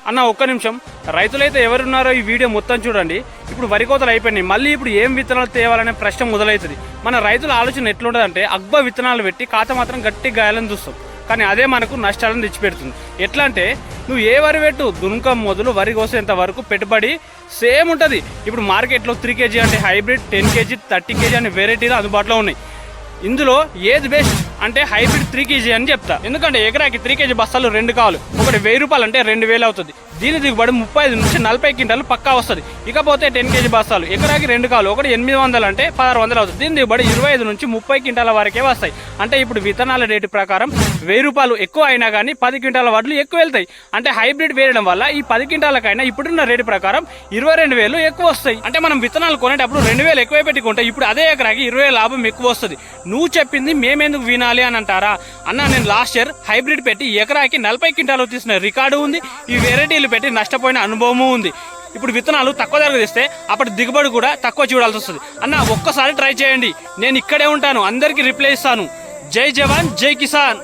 అన్న ఒక్క నిమిషం, రైతులైతే ఎవరున్నారో ఈ వీడియో మొత్తం చూడండి. ఇప్పుడు వరి కోతలు అయిపోయినాయి, మళ్ళీ ఇప్పుడు ఏం విత్తనాలు తేవాలనే ప్రశ్న మొదలవుతుంది. మన రైతుల ఆలోచన ఎట్లుంటుందంటే అగ్బ విత్తనాలు పెట్టి ఖాతా మాత్రం గట్టి గాయాలని చూస్తాం, కానీ అదే మనకు నష్టాలను తెచ్చిపెడుతుంది. ఎట్లా అంటే నువ్వు ఏ వరి పెట్టు, దున్కం మొదలు వరి కోసేంత వరకు పెట్టుబడి సేమ్ ఉంటుంది. ఇప్పుడు మార్కెట్లో 3 kg అంటే హైబ్రిడ్, 10 kg 30 kg అనే వెరైటీలు అందుబాటులో ఉన్నాయి. ఇందులో ఏది బెస్ట్ అంటే హైబ్రిడ్ 3 kg అని చెప్తా. ఎందుకంటే ఎకరాకి 3 kg బస్తాలు 2 కావాలి, ఒకటి 1000 రూపాయలు అంటే 2000 అవుతుంది. దీని దిగుబడి 35 నుంచి 40 క్వింటాలు పక్కా వస్తుంది. ఇకపోతే 10 kg బస్తాలు ఎకరాకి 2 కావాలి, ఒకటి 800 అంటే 1600 అవుతుంది. దీని దిగుబడి 25 నుంచి 30 క్వింటాల వరకే వస్తాయి. అంటే ఇప్పుడు విత్తనాల రేటు ప్రకారం 1000 రూపాయలు ఎక్కువ అయినా కానీ 10 క్వింటాల వడ్లు ఎక్కువ వెళ్తాయి. అంటే హైబ్రిడ్ వేయడం వల్ల ఈ 10 క్వింటాలకైనా ఇప్పుడున్న రేటు ప్రకారం 22,000 ఎక్కువ వస్తాయి. అంటే మనం విత్తనాలు కొనేటప్పుడు 2000 ఎక్కువ పెట్టుకుంటే ఇప్పుడు అదే ఎకరాకి 20 లాభం ఎక్కువ వస్తుంది. నువ్వు చెప్పింది మేమెందుకు వినాలి అని అంటారా అన్న? నేను లాస్ట్ ఇయర్ హైబ్రిడ్ పెట్టి ఎకరాకి 40 క్వింటాలు తీసిన రికార్డు ఉంది. ఈ వెరైటీలు పెట్టి నష్టపోయిన అనుభవము ఉంది. ఇప్పుడు విత్తనాలు తక్కువ ధరకు తెస్తే అప్పటి దిగుబడి కూడా తక్కువ చూడాల్సి వస్తుంది. అన్న ఒక్కసారి ట్రై చేయండి, నేను ఇక్కడే ఉంటాను, అందరికీ రిప్లై ఇస్తాను. జై జవాన్ జై కిసాన్.